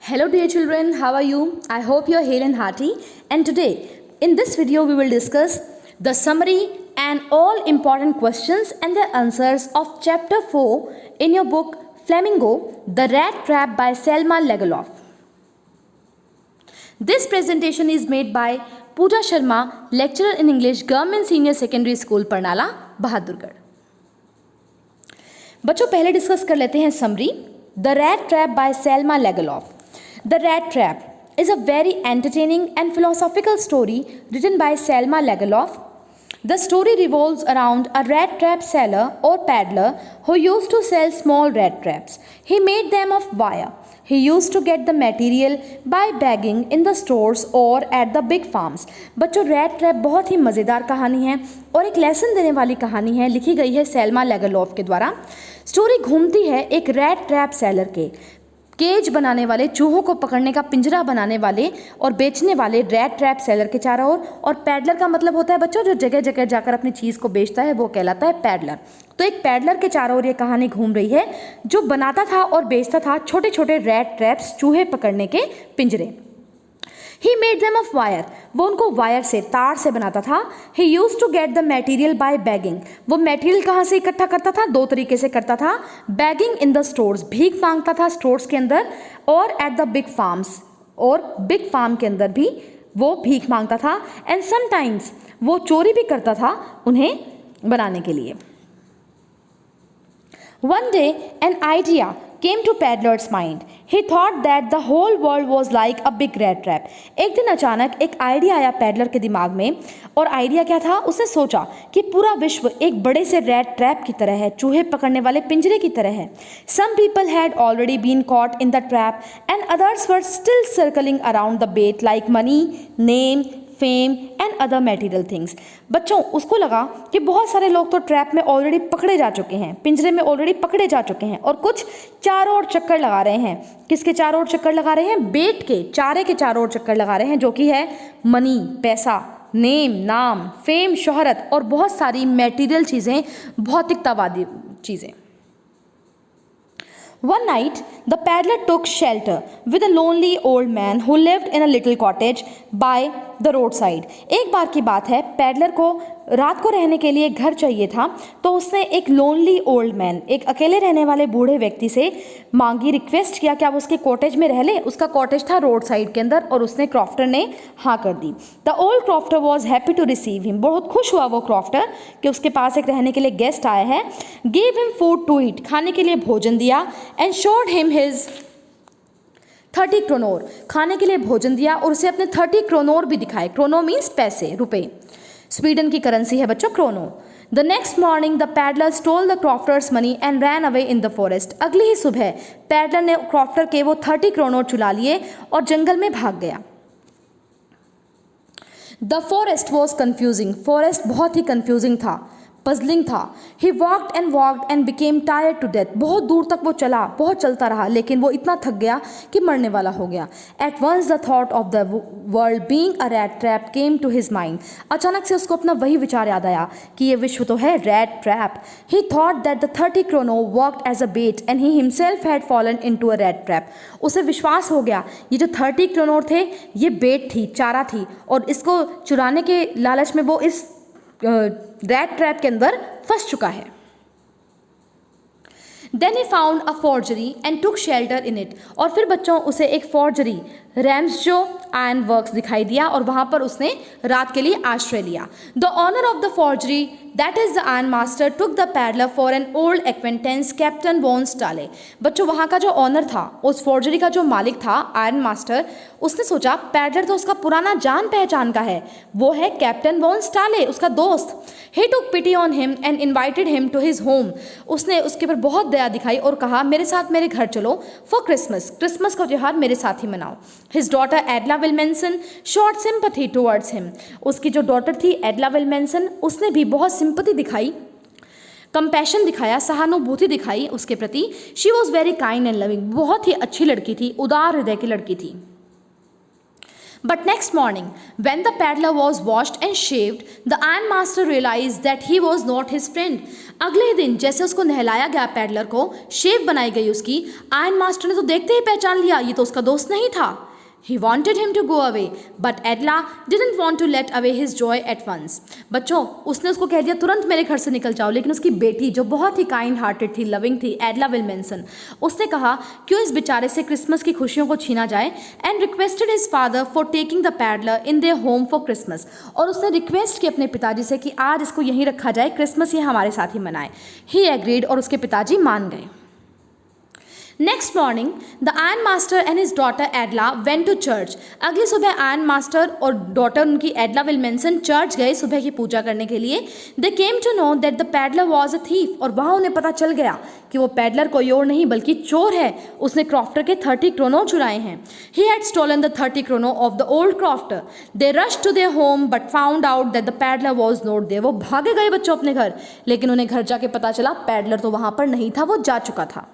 Hello dear children, how are you? I hope you are hale and hearty. And today, in this video, we will discuss the summary and all important questions and their answers of chapter 4 in your book Flamingo, The Rat Trap by Selma Lagerlof. This presentation is made by Pooja Sharma, lecturer in English, Government Senior Secondary School, Parnala, Bahadurgarh. बच्चों पहले discuss कर लेते हैं summary. The rat trap by Selma Lagerlof. The Rat Trap is a very entertaining and philosophical story written by Selma Lagerlof. The story revolves around a rat trap seller or peddler who used to sell small rat traps. He made them of wire. He used to get the material by begging in the stores or at the big farms. बच्चों rat trap बहुत ही मज़ेदार कहानी है और एक lesson देने वाली कहानी है. लिखी गई है सेल्मा लेगरलॉफ के द्वारा. स्टोरी घूमती है एक रैट ट्रैप सेलर के, केज बनाने वाले, चूहों को पकड़ने का पिंजरा बनाने वाले और बेचने वाले रैट ट्रैप सेलर के चारों ओर. और पैडलर का मतलब होता है बच्चों जो जगह जगह जाकर अपनी चीज़ को बेचता है, वो कहलाता है पैडलर. तो एक पैडलर के चारों ओर ये कहानी घूम रही है जो बनाता था और बेचता था छोटे छोटे रैट ट्रैप्स, चूहे पकड़ने के पिंजरे. He made them of wire. वो उनको वायर से, तार से बनाता था. He used to get the material by begging. वो मटेरियल कहाँ से इकट्ठा करता था? दो तरीके से करता था. Begging in the stores, भीख मांगता था स्टोर्स के अंदर, और at the big farms, और बिग फार्म के अंदर भी वो भीख मांगता था. And sometimes वो चोरी भी करता था उन्हें बनाने के लिए. One day an idea came to Peddler's mind. He thought that the whole world was like a big rat trap. एक दिन अचानक एक आइडिया आया पैडलर के दिमाग में. और आइडिया क्या था? उसने सोचा कि पूरा विश्व एक बड़े से रैट ट्रैप की तरह है, चूहे पकड़ने वाले पिंजरे की तरह है. Some people had already been caught in the trap and others were still circling around the bait like money, name, fame and other material things. बच्चों उसको लगा कि बहुत सारे लोग तो ट्रैप में ऑलरेडी पकड़े जा चुके हैं, पिंजरे में ऑलरेडी पकड़े जा चुके हैं, और कुछ चारों ओर चक्कर लगा रहे हैं. किसके चारों ओर चक्कर लगा रहे हैं? बेट के, चारे के चारों ओर चक्कर लगा रहे हैं, जो कि है मनी, पैसा, नेम, नाम, फेम, शोहरत और बहुत सारी मटेरियल चीज़ें, भौतिकतावादी चीज़ें. One night, the peddler took shelter with a lonely old man who lived in a little cottage by the roadside. एक बार की बात है, पैडलर को रात को रहने के लिए घर चाहिए था, तो उसने एक लोनली ओल्ड मैन, एक अकेले रहने वाले बूढ़े व्यक्ति से मांगी, रिक्वेस्ट किया कि आप उसके कॉटेज में रह ले. उसका कॉटेज था रोड साइड के अंदर और उसने क्रॉफ्टर ने हाँ कर दी. The old crofter was happy to receive him. बहुत खुश हुआ वो क्रॉफ्टर कि उसके पास एक रहने के लिए गेस्ट आया है. Gave him food to eat, खाने के लिए भोजन दिया. And showed him his 30 kronor, खाने के लिए भोजन दिया और उसे अपने 30 क्रोनोर भी दिखाए. क्रोनो मीन्स पैसे, रुपए. स्वीडन की करेंसी है बच्चों kronor. The next morning the peddler stole the crofter's money and ran away in the forest. अगली ही सुबह पैडलर ने क्रॉफ्टर के वो 30 क्रोनोर चुरा लिए और जंगल में भाग गया. The forest was confusing. Forest बहुत ही कन्फ्यूजिंग था, पजलिंग था. He walked and became tired to death. बहुत दूर तक वो चला, बहुत चलता रहा, लेकिन वो इतना थक गया कि मरने वाला हो गया. At once the thought of the world being a rat trap came to his mind. अचानक से उसको अपना वही विचार याद आया कि ये विश्व तो है rat trap. He thought that the 30 kronor worked as a bait and he himself had fallen into a rat trap. उसे विश्वास हो गया ये जो 30 क्रोनोर थे ये बेट थी, चारा थी, और इसको चुराने के लालच में वो इस रैट ट्रैप के अंदर फंस चुका है. Then he found a forgery and took shelter in it. और फिर बच्चों उसे एक फॉर्जरी, रैम्सजो आयरन वर्क्स दिखाई दिया और वहाँ पर उसने रात के लिए आश्रय लिया. The owner of the forgery, that is the iron master, took the peddler for an old acquaintance captain von Stahle. बच्चों वहाँ का जो ऑनर था, उस फॉर्जरी का जो मालिक था, आयरन मास्टर, उसने सोचा पैडलर तो उसका पुराना जान पहचान का है, वो है कैप्टन वॉन स्टाले, उसका दोस्त. He took pity on him and invited him to his home. उसने उसके ऊपर बहुत दया दिखाई और कहा मेरे साथ मेरे घर चलो फॉर क्रिसमस. क्रिसमस का त्यौहार मेरे साथ ही मनाओ. His daughter एडला विल्मेंसन shot sympathy towards him. उसकी जो डॉटर थी एडला विल्मेंसन, उसने भी बहुत सिंपथी दिखाई, कंपैशन दिखाया, सहानुभूति दिखाई उसके प्रति. She was very kind and loving. बहुत ही अच्छी लड़की थी, उदार हृदय की लड़की थी. But next morning, when the peddler was washed and shaved, the ironmaster realized that he was not his friend. अगले दिन जैसे उसको नहलाया गया पैडलर को, शेव बनाई गई उसकी, आयरन मास्टर ने तो देखते ही पहचान लिया ये तो उसका दोस्त नहीं था. He wanted him to go away, but Adela didn't want to let away his joy at once. बच्चों, उसने उसको कह दिया तुरंत मेरे घर से निकल जाओ, लेकिन उसकी बेटी जो बहुत ही काइंड हार्टेड थी, लविंग थी, एडला विल्मेंसन, उसने कहा क्यों इस बेचारे से क्रिसमस की खुशियों को छीना जाए, and requested his father for taking the peddler in their home for Christmas. और उसने रिक्वेस्ट की अपने पिताजी से कि आज इसको यहीं रखा जाए, क्रिसमस ये हमारे साथ ही मनाए. ही एग्रीड और उसके पिताजी मान गए. Next morning, the iron master and his daughter Adla went to church. अगली सुबह आयरन मास्टर और डॉटर उनकी एडला विल्मेंसन चर्च गए सुबह की पूजा करने के लिए. They came to know that the peddler was a thief. और वहाँ उन्हें पता चल गया कि वो पैडलर कोई और नहीं बल्कि चोर है. उसने क्रॉफ्टर के 30 क्रोनो चुराए हैं. He had stolen the 30 krono of the old crofter. They rushed to their home but found out that the peddler was not there. वो भागे गए बच्चों अपने घर, लेकिन उन्हें घर जाके पता चला पैडलर तो वहाँ पर नहीं था, वो जा चुका था.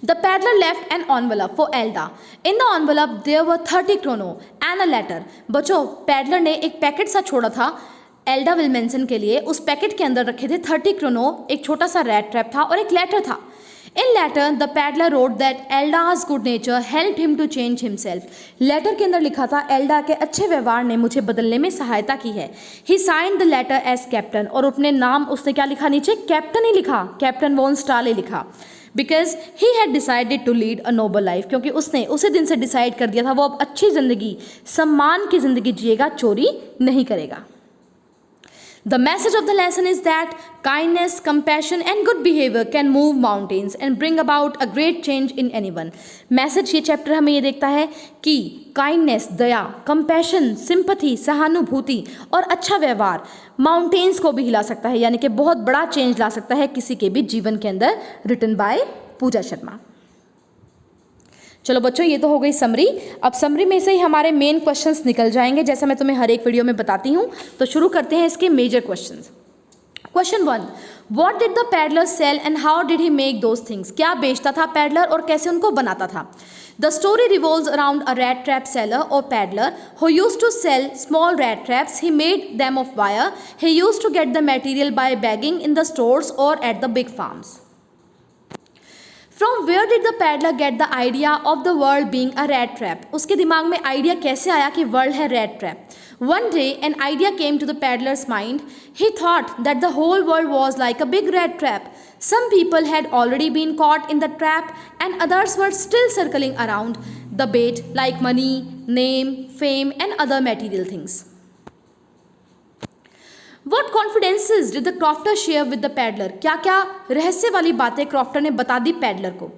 The peddler left an envelope for Elda. In the envelope there were 30 krono and a letter. बच्चों, पैडलर ने एक पैकेट सा छोड़ा था एल्डा विल्मेंसन के लिए. उस पैकेट के अंदर रखे थे 30 क्रोनो, एक छोटा सा रैट ट्रैप था और एक लेटर था. In letter, the peddler wrote that Elda's good nature helped him to change himself. Letter के अंदर लिखा था एल्डा के अच्छे व्यवहार ने मुझे बदलने में सहायता की है. He signed the letter as captain. और अपने नाम उसने क्या लिखा नीचे, कैप्टन ही लिखा, कैप्टन वॉन स्टाले लिखा. Because he had decided to lead a noble life. क्योंकि उसने उसी दिन से डिसाइड कर दिया था वो अब अच्छी ज़िंदगी, सम्मान की ज़िंदगी जिएगा, चोरी नहीं करेगा. The message of the lesson is that kindness, compassion and good behavior can move mountains and bring about a great change in anyone. Message ये चैप्टर हमें ये देखता है कि काइंडनेस, दया, कंपैशन, सिंपथी, सहानुभूति और अच्छा व्यवहार माउंटेन्स को भी हिला सकता है, यानी कि बहुत बड़ा चेंज ला सकता है किसी के भी जीवन के अंदर. रिटन बाय पूजा शर्मा. चलो बच्चों, ये तो हो गई समरी. अब समरी में से ही हमारे मेन क्वेश्चंस निकल जाएंगे, जैसा मैं तुम्हें हर एक वीडियो में बताती हूँ. तो शुरू करते हैं इसके major questions. Question 1, what did the peddler sell and how did he make those things. क्या बेचता था पैडलर और कैसे उनको बनाता था. The story revolves around a rat trap seller और peddler who used to sell small rat traps. He made them of wire. He used to get the material by begging in the stores और at the big farms. From where did the peddler get the idea of the world being a rat trap? उसके दिमाग में idea कैसे आया कि world है rat trap? One day an idea came to the peddler's mind. He thought that the whole world was like a big rat trap. Some people had already been caught in the trap and others were still circling around the bait like money, name, fame and other material things. What confidences did the crofter share with the peddler? क्या क्या रहस्य वाली बातें crofter ने बता दी peddler को.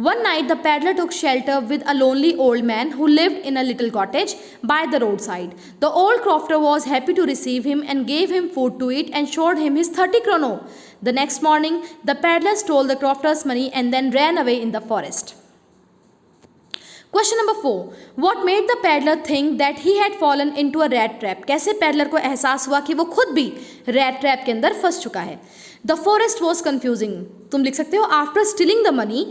One night the peddler took shelter with a lonely old man who lived in a little cottage by the roadside. The old crofter was happy to receive him and gave him food to eat and showed him his 30 krono. The next morning the peddler stole the crofter's money and then ran away in the forest. Question number 4. What made the peddler think that he had fallen into a rat trap? कैसे peddler को एहसास हुआ कि वो खुद भी rat trap के अंदर फंस चुका है. The forest was confusing. तुम लिख सकते हो after stealing the money,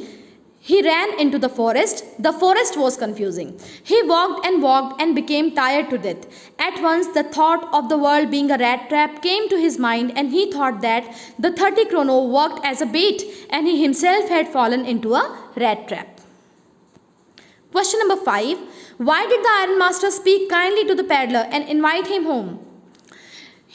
he ran into the forest. The forest was confusing. He walked and became tired to death. At once the thought of the world being a rat trap came to his mind and he thought that the 30 krono worked as a bait and he himself had fallen into a rat trap. Question number 5. Why did the iron master speak kindly to the peddler and invite him home?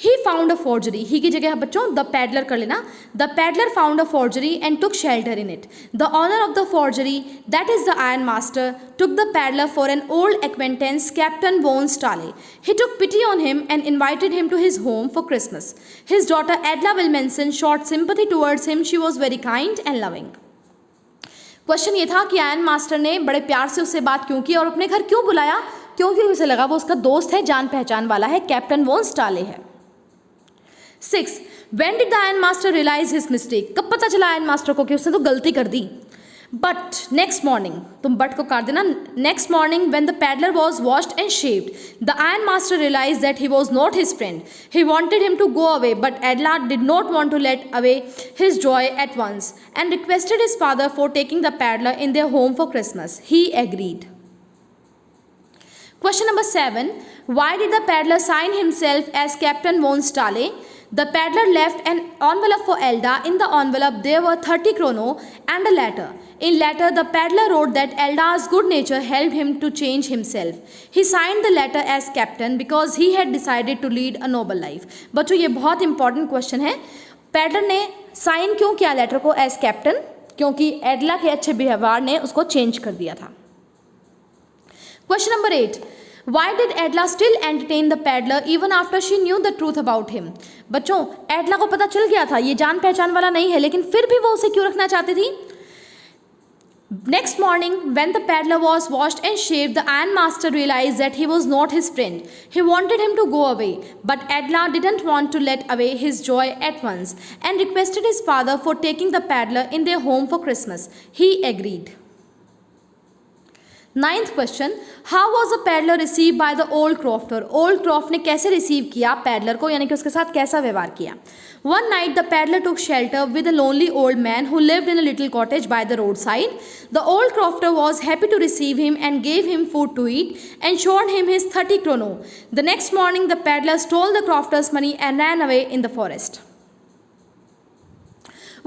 He found a forgery. He की जगह बच्चों the peddler कर लेना. The peddler found a forgery and took shelter in it. The owner of the forgery, that is the iron master, took the peddler for an old acquaintance, Captain Von Stale. He took pity on him and invited him to his home for Christmas. His daughter Adla Wilmenson showed sympathy towards him. She was very kind and loving. Question ये था कि iron master ने बड़े प्यार से उससे बात क्यों की और अपने घर क्यों बुलाया. क्योंकि उसे लगा वो उसका दोस्त है, जान पहचान वाला है, कैप्टन वॉन स्टाले है. 6. When did the iron master realize his mistake? कब पता चला आयरन मास्टर को कि उसने तो गलती कर दी. But next morning, तुम बट को काट देना. Next morning when the peddler was washed and shaved, the iron master realized that he was not his friend. He wanted him to go away, but Adela did not want to let away his joy at once and requested his father for taking the peddler in their home for Christmas. He agreed. Question number 7. Why did the peddler sign himself as Captain von Stale? The peddler left an envelope for Elda. In the envelope there were 30 krono and a letter. In letter the peddler wrote that Elda's good nature helped him to change himself. He signed the letter as Captain because he had decided to lead a noble life. बच्चों ये बहुत important question है. Peddler ने sign क्यों किया letter को as captain? क्योंकि एडला के अच्छे व्यवहार ने उसको चेंज कर दिया था. Question number 8. Why did Edla still entertain the peddler even after she knew the truth about him? बच्चों एडला को पता चल गया था ये जान पहचान वाला नहीं है, लेकिन फिर भी वो उसे क्यों रखना चाहती थी? Next morning, when the peddler was washed and shaved, the ironmaster realized that he was not his friend. He wanted him to go away, but Edla didn't want to let away his joy at once and requested his father for taking the peddler in their home for Christmas. He agreed. Ninth question. How was the peddler received by the old crofter? Old croft ने कैसे receive किया peddler को, यानी कि उसके साथ कैसा व्यवहार किया? One night the peddler took shelter with a lonely old man who lived in a little cottage by the roadside. The old crofter was happy to receive him and gave him food to eat and showed him his 30 krono. The next morning the peddler stole the crofter's money and ran away in the forest.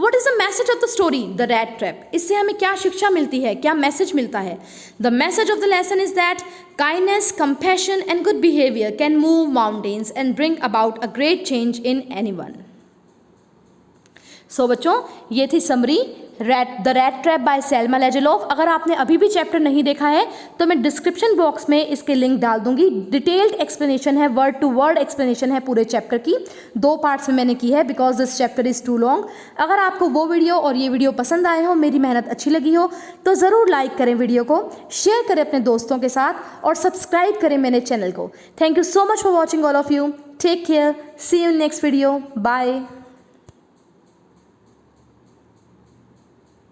What is the message of the story? The rat trap. इससे हमें क्या शिक्षा मिलती है, क्या message मिलता है? The message of the lesson is that kindness, compassion and good behavior can move mountains and bring about a great change in anyone. So बच्चों ये थी summary the rat trap by Selma Lagerlof. अगर आपने अभी भी chapter नहीं देखा है तो मैं डिस्क्रिप्शन बॉक्स में इसके लिंक डाल दूंगी. डिटेल्ड एक्सप्लेनेशन है, वर्ड टू वर्ड एक्सप्लेनेशन है पूरे चैप्टर की. 2 पार्ट्स में मैंने की है because this chapter is too long. अगर आपको वो वीडियो और ये वीडियो पसंद आए हो, मेरी मेहनत अच्छी लगी हो, तो ज़रूर लाइक करें वीडियो को, शेयर करें अपने दोस्तों के साथ और सब्सक्राइब करें मेरे चैनल को. Thank you so much for watching all of you. Take care. See you in next video. Bye.